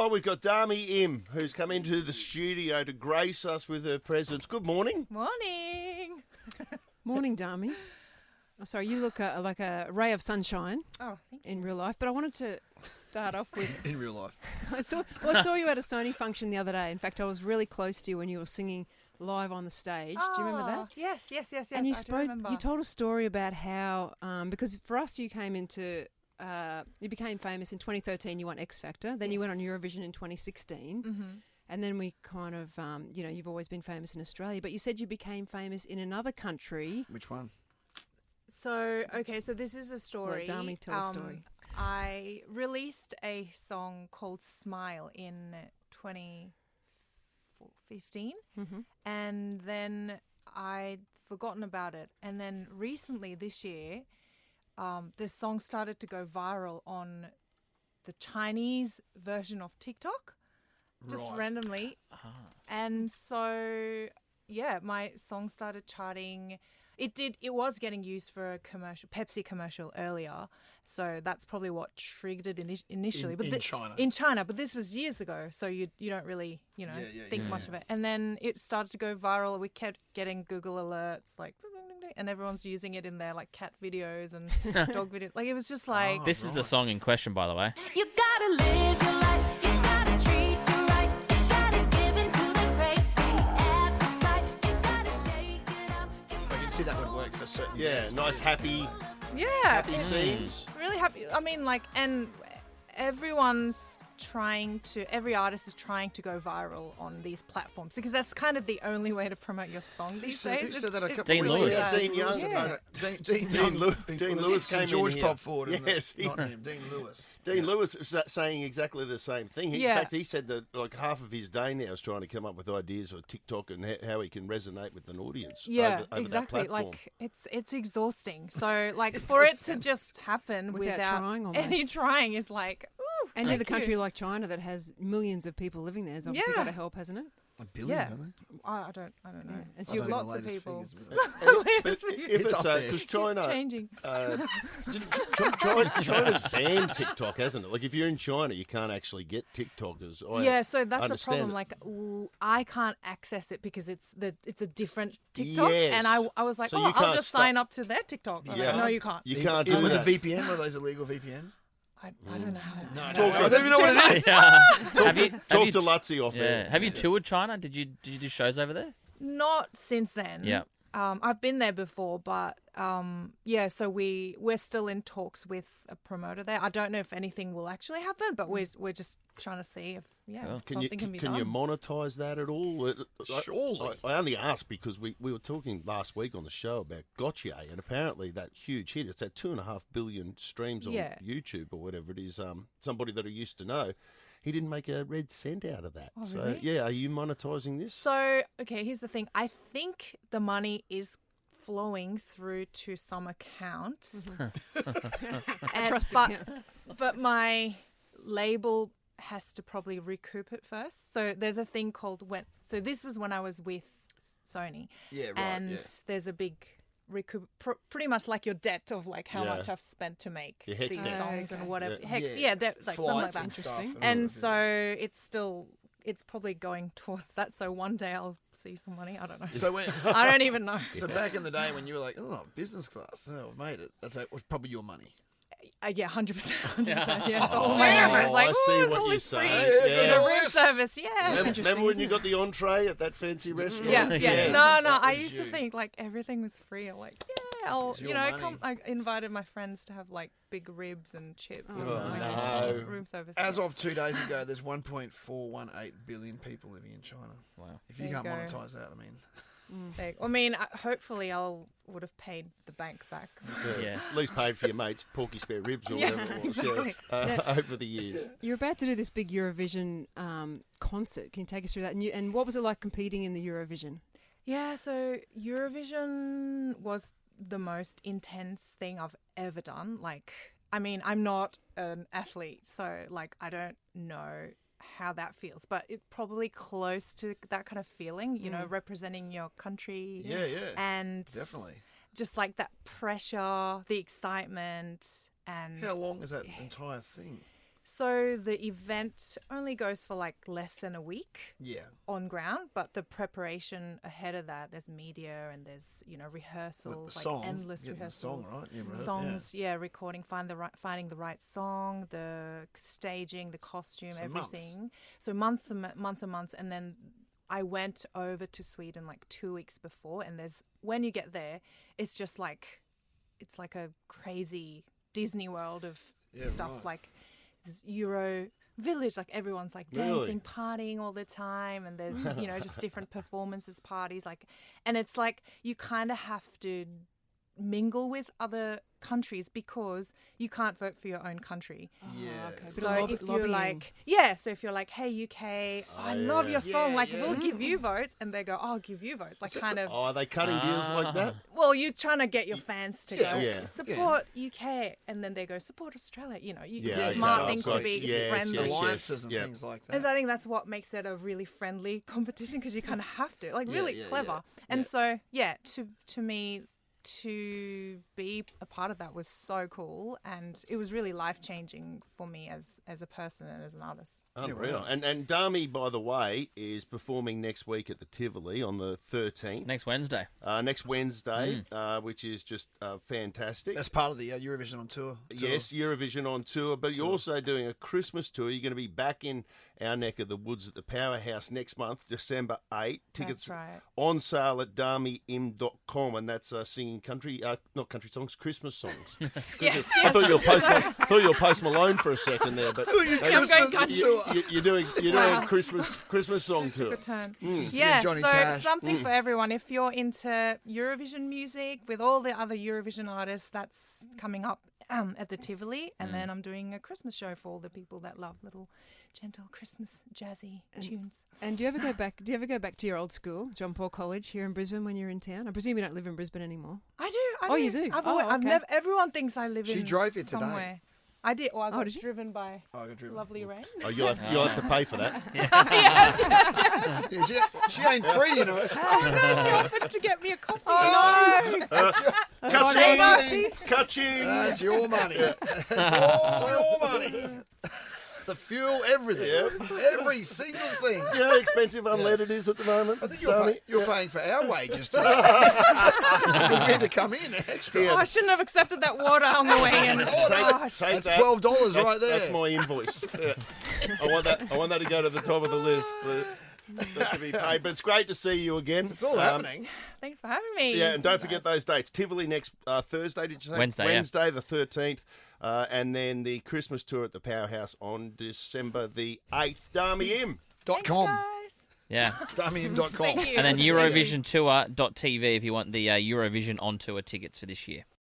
Oh, we've got Dami Im, who's come into the studio to grace us with her presence. Good morning. Morning. Morning, Dami. Oh, sorry, you look like a ray of sunshine Oh, thank you. in real life, but I wanted to start off with... In real life. I saw you at a Sony function the other day. In fact, I was really close to you when you were singing live on the stage. Do you remember that? Yes. And you I do remember. you told a story about how, because for us you came into... you became famous in 2013, you won X Factor, then you went on Eurovision in 2016, and then we kind of, you've always been famous in Australia, but you said you became famous in another country. Which one? So this is a story. Let Dami tell the story. I released a song called Smile in 2015, and then I'd forgotten about it. And then recently this year, the song started to go viral on the Chinese version of TikTok, just randomly. And so, my song started charting. It was getting used for a Pepsi commercial earlier, so that's probably what triggered it initially. In China. In China, but this was years ago, so you don't really think much of it. And then it started to go viral. We kept getting Google alerts, like, and everyone's using it in their like cat videos and dog videos. Like it was just like This is the song in question, by the way. You gotta live your life, you gotta treat you right, you gotta give in to the crazy appetite, you gotta shake it up. I can see that would work for certain. Yeah, bands. nice, happy it's scenes. really happy. I mean, like, and every artist is trying to go viral on these platforms because that's kind of the only way to promote your song these days. Who said that a couple Dean of weeks Lewis. ago? Dean Young. Yeah. Dean Lewis came in George here. popped forward. Yes, Not him. Dean Lewis. Dean Lewis was saying exactly the same thing. In Yeah. fact, he said that like half of his day now is trying to come up with ideas for TikTok and how he can resonate with an audience. over Exactly. That platform. Like it's exhausting. So like for it to just happen Without without trying any almost. trying is like, ooh. And in thank a country you. like China that has millions of people living there, has obviously Yeah. got to help, hasn't it? A billion, Yeah. don't they? I don't know. Yeah. And so I you don't know lots the of latest people. figures, But if It's it's up there. because It's China, changing. China's banned TikTok, hasn't it? Like if you're in China, you can't actually get TikTokers. Yeah, so that's the understand problem. it. Like, I can't access it because it's a different TikTok, and Yes. I was like, So you I'll can't just stop- sign up to their TikTok. I'm like, Yeah. no, you can't. You can't do Even with that. a VPN, are those illegal VPNs? I don't know how. No, Talk I to- don't even know what it is. Have you Talk to Lutzi off air. Have you toured China? Did you do shows over there? Not since then. Yeah. I've been there before, but so we're still in talks with a promoter there. I don't know if anything will actually happen, but we're just trying to see if Cool. if something can be done. you monetize that at all? Surely. I only asked because we were talking last week on the show about Gautier, and apparently that huge hit, it's at 2.5 billion streams on Yeah. YouTube or whatever it is. Somebody that I used to know, he didn't make a red cent out of that. Oh, So really? yeah, are you monetizing this? So, okay, here's the thing. I think the money is flowing through to some account. Trust but, account. but my label has to probably recoup it first. So there's a thing called so this was when I was with Sony. Yeah, right. And yeah. there's a big recoup, pretty much like your debt of like how Yeah. much I've spent to make Your Hex these debt. songs and whatever. Yeah. Hex, Yeah. like something like Flights that. and stuff Interesting. And all so it's probably going towards that. So one day I'll see some money. I don't know. So when, I don't even know. so back in the day when you were like, oh, business class, oh, I've made it. That was probably your money. Yeah, 100%. 100%. Yeah, it's all Oh, my damn money. it. It's like, I see ooh, what it's all you're this free. saying. It's Yeah. a room service. Yeah. Remember, interesting, when isn't you it? got the entree at that fancy restaurant? Yeah. Yeah. No, I That was used to you. think like everything was free. I'm like, yeah, I'll, It's your money. I invited my friends to have like big ribs and chips and Oh, like, no. room service. As of 2 days ago, there's 1.418 billion people living in China. Wow. If you There you can't go. monetize that, I mean, I mean, hopefully would have paid the bank back. Yeah. At least paid for your mates' porky spare ribs or Yeah, whatever it was exactly. over the years. You're about to do this big Eurovision concert. Can you take us through that? And what was it like competing in the Eurovision? Yeah, so Eurovision was the most intense thing I've ever done. Like, I mean, I'm not an athlete, so like I don't know how that feels, but it's probably close to that kind of feeling, you know, representing your country. yeah, And definitely. just like that pressure, the excitement, and How long is that entire thing? So the event only goes for like less than a week Yeah. on ground, but the preparation ahead of that, there's media and there's rehearsals, With the like song, endless getting the rehearsals. song right. Yeah, right, Songs, recording, finding the right song, the staging, the costume, So everything. So months and months, and then I went over to Sweden like 2 weeks before, and when you get there, it's just like it's like a crazy Disney world of stuff, right. like this Euro village, like everyone's like Really? dancing, partying all the time, and there's just different performances, parties, like, and it's like you kind of have to mingle with other countries because you can't vote for your own country. Yeah. okay. Bit of So if you're lobbying. like, so if you're like, hey UK, I love your song, Yeah, like yeah. we'll give you votes, and they go, I'll give you votes, like kind of. Oh, are they cutting deals like that? Well, you're trying to get your fans to go Yeah. support UK, and then they go support Australia. Yeah, smart okay. thing So to be yes, friendly. yes, Alliances and yeah. things like And that. so I think that's what makes it a really friendly competition because you kind of have to, like, Yeah, really yeah, clever. yeah. And Yeah. so, to me, to be a part of that was so cool, and it was really life changing for me as a person and as an artist. Unreal. And Dami, by the way, is performing next week at the Tivoli on the 13th. Next Wednesday. Next Wednesday, which is just fantastic. That's part of the Eurovision on tour. Yes, Eurovision on tour, but you're also doing a Christmas tour. You're going to be back in our neck of the woods at the Powerhouse next month, December 8. Tickets That's right. on sale at damiim.com, and that's singing country, not country songs, Christmas songs. Yes, I thought you were Post Malone for a second there, but Doing a I'm going Christmas country. tour. you're doing Wow. a Christmas song tour. Good turn. Yeah, Johnny so Cash. something for everyone. If you're into Eurovision music with all the other Eurovision artists, that's coming up at the Tivoli, and then I'm doing a Christmas show for all the people that love little gentle Christmas jazzy tunes. And do you ever go back? Do you ever go back to your old school, John Paul College, here in Brisbane when you're in town? I presume you don't live in Brisbane anymore. I do. Oh, you do? I've, Oh, I've okay. never. Everyone thinks I live She in drove you today. somewhere. I did. Well, I got did you? driven by Oh, I got driven. lovely rain. Oh, you'll have to pay for that. Yeah, she ain't free, you know. No, she offered to get me a coffee. Oh, no. Ka-ching! Ka-ching! That's your money. That's all your money. The fuel, everything. Every single thing. You know how expensive unleaded is at the moment? I think you're paying for our wages to get to come in extra. Oh, I shouldn't have accepted that water on the way in. Gosh. Take That's $12 right there. That's my invoice. Yeah. I want that to go to the top of the list for that to be paid. But it's great to see you again. It's all happening. Thanks for having me. Yeah, and don't forget those dates. Tivoli next Thursday, did you say? Wednesday, yeah. Wednesday, the 13th. And then the Christmas tour at the Powerhouse on December the 8th. Dami Im. .com. Guys. Yeah. DamiIm.com. Thank you. And then EurovisionTour.tv if you want the Eurovision on tour tickets for this year.